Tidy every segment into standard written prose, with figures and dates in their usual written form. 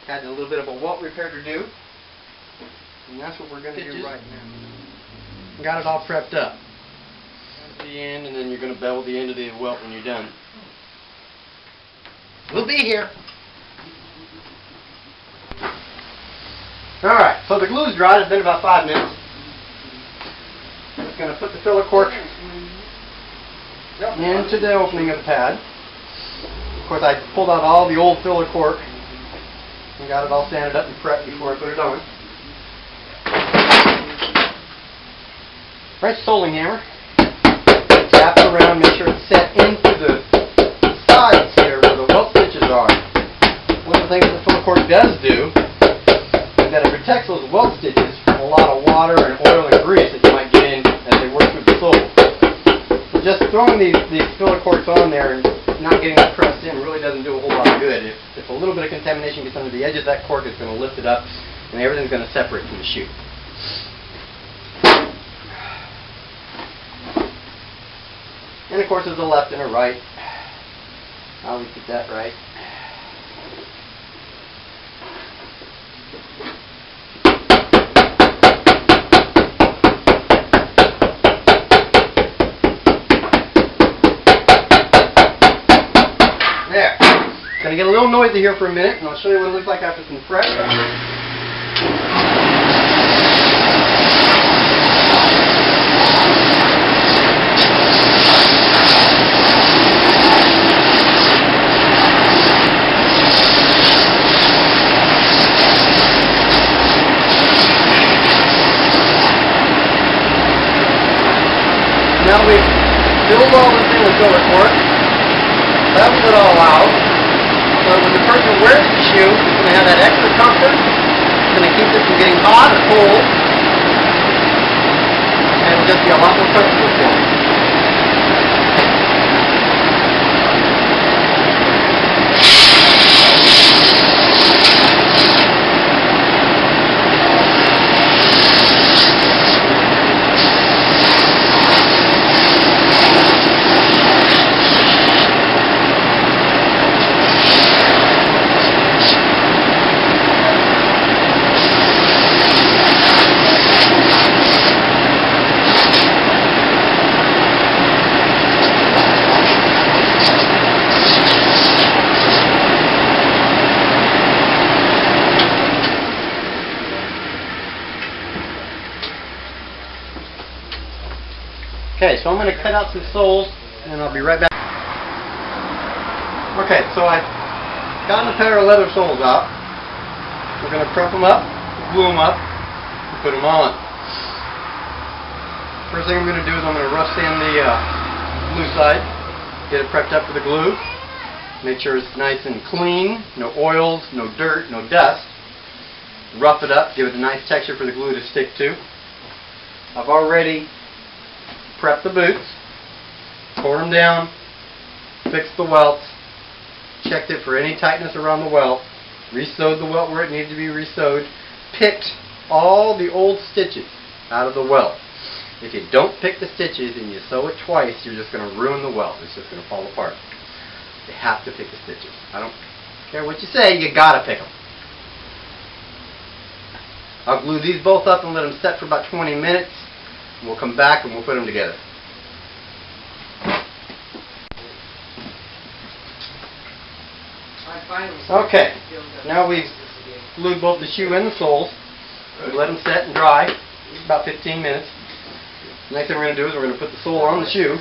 Had a little bit of a welt repair to do. And that's what we're going to do right now. Got it all prepped up. At the end, and then you're going to bevel the end of the welt when you're done. We'll be here. Alright, so the glue's dried. It's been about 5 minutes. I'm just going to put the filler cork into the opening of the pad. Of course, I pulled out all the old filler cork and got it all sanded up and prepped before I put it on. French soling hammer. Tap it around, make sure it's set into the sides here where the welt stitches are. One of the things that the filler cork does do is that it protects those welt stitches from a lot of water and oil and grease that you might get in as they work through the sole. So just throwing these filler corks on there and not getting it pressed in really doesn't do a whole lot of good. If a little bit of contamination gets under the edge of that cork, it's going to lift it up and everything's going to separate from the shoe. And of course there's a left and a right. I always get that right. There. It's going to get a little noisy here for a minute, and I'll show you what it looks like after some prep. Now we've filled all this in with filler cork. Leveled it all out. So when the person wears the shoe, it's going to have that extra comfort. It's going to keep it from getting hot or cold. And it'll just be a lot more comfortable for them. Okay, so I'm going to cut out some soles and I'll be right back. Okay, so I've gotten a pair of leather soles out. We're going to prep them up, glue them up, and put them on. First thing I'm going to do is I'm going to rough sand the glue side, get it prepped up for the glue, make sure it's nice and clean, no oils, no dirt, no dust. Rough it up, give it a nice texture for the glue to stick to. I've already prepped the boots, tore them down, fixed the welts, checked it for any tightness around the welt, re-sewed the welt where it needed to be re-sewed, picked all the old stitches out of the welt. If you don't pick the stitches and you sew it twice, you're just going to ruin the welt. It's just going to fall apart. You have to pick the stitches. I don't care what you say, you got to pick them. I'll glue these both up and let them set for about 20 minutes. We'll come back and we'll put them together. Okay, now we've glued both the shoe and the soles. We let them set and dry, about 15 minutes. The next thing we're going to do is we're going to put the sole on the shoe.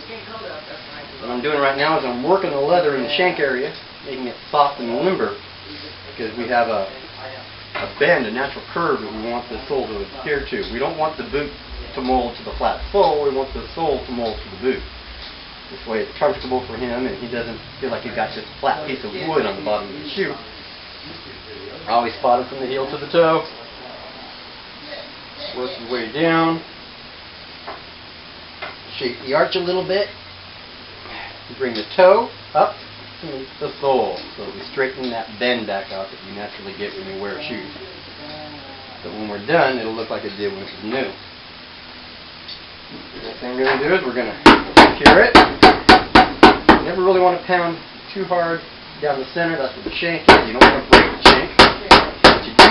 What I'm doing right now is I'm working the leather in the shank area, making it soft and limber, because we have a bend, a natural curve that we want the sole to adhere to. We don't want the boot to mold to the flat sole, we want the sole to mold to the boot. This way it's comfortable for him and he doesn't feel like he's got just a flat piece of wood on the bottom of the shoe. Always spot it from the heel to the toe. Work your way down. Shape the arch a little bit. Bring the toe up to meet the sole so that we straighten that bend back out that you naturally get when you wear shoes. But when we're done, it'll look like it did when it was new. The next thing we're going to do is we're going to secure it. You never really want to pound too hard down the center. That's where the shank is. You don't want to break the shank.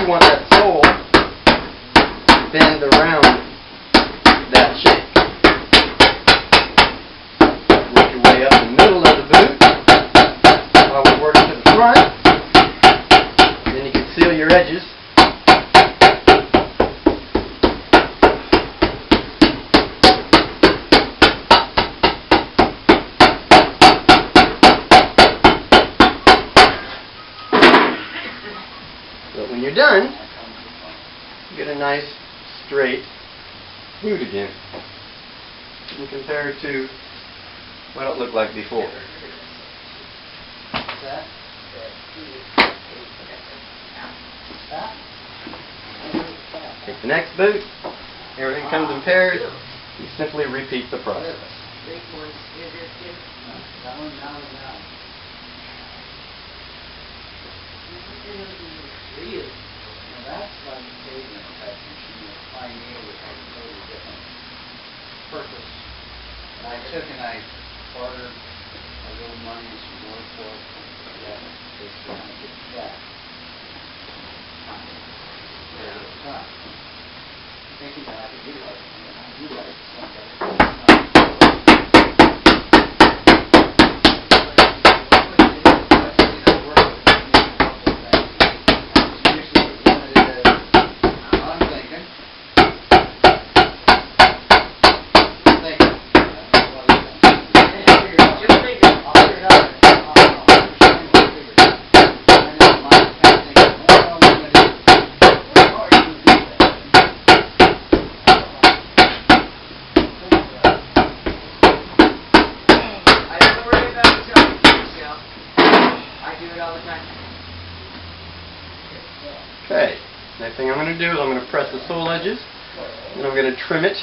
you want that sole to bend around that shape. Work your way up the middle of the boot while we're working to the front. Then you can seal your edges. But when you're done, you get a nice straight boot again. And compare it to what it looked like before. Take the next boot, everything comes in pairs, you simply repeat the process. That's like saving a type machine. A pioneer would have a totally different purpose. And I took and I bartered a little money and some work for it. Yeah, basically kind of get that. Thinking that I could do like, I do like something. Okay, next thing I'm going to do is I'm going to press the sole edges, and I'm going to trim it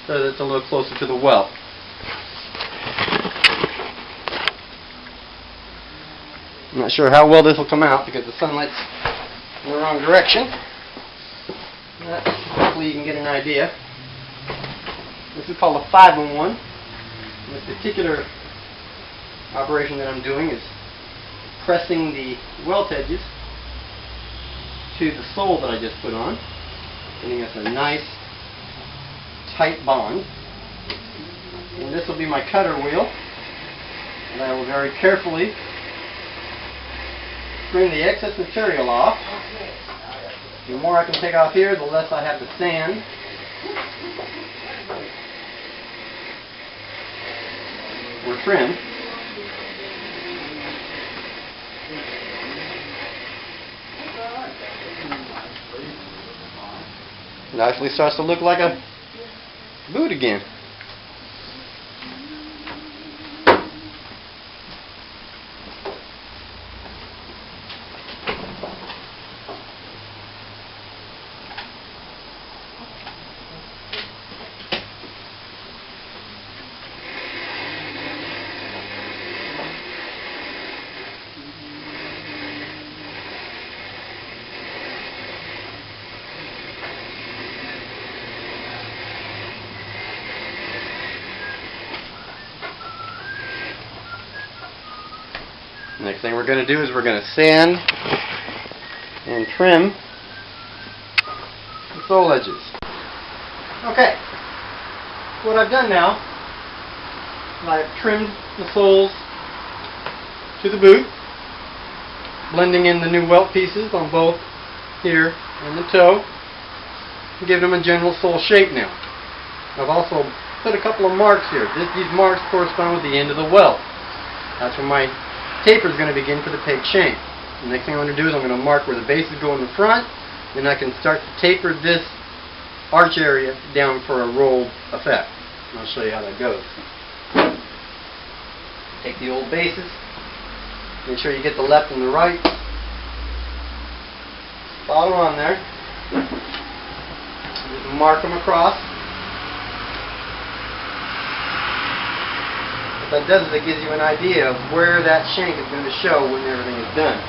so that it's a little closer to the welt. I'm not sure how well this will come out because the sunlight's in the wrong direction. But hopefully you can get an idea. This is called a 5-in-1. This particular operation that I'm doing is pressing the welt edges to the sole that I just put on, giving us a nice tight bond. And this will be my cutter wheel, and I will very carefully trim the excess material off. The more I can take off here, the less I have to sand. Or trim. It actually starts to look like a boot again. Next thing we're going to do is we're going to sand and trim the sole edges. Okay, what I've done now is I've trimmed the soles to the boot, blending in the new welt pieces on both here and the toe, and give them a general sole shape now. I've also put a couple of marks here. These marks correspond with the end of the welt. That's where my taper is going to begin for the peg chain. The next thing I'm going to do is I'm going to mark where the bases go in the front, then I can start to taper this arch area down for a rolled effect. And I'll show you how that goes. Take the old bases, make sure you get the left and the right. Follow on there. Just mark them across. What that does is it gives you an idea of where that shank is going to show when everything is done.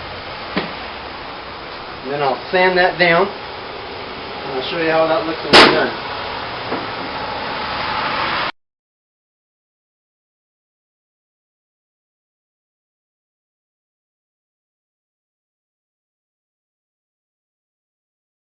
And then I'll sand that down, and I'll show you how that looks when it's done.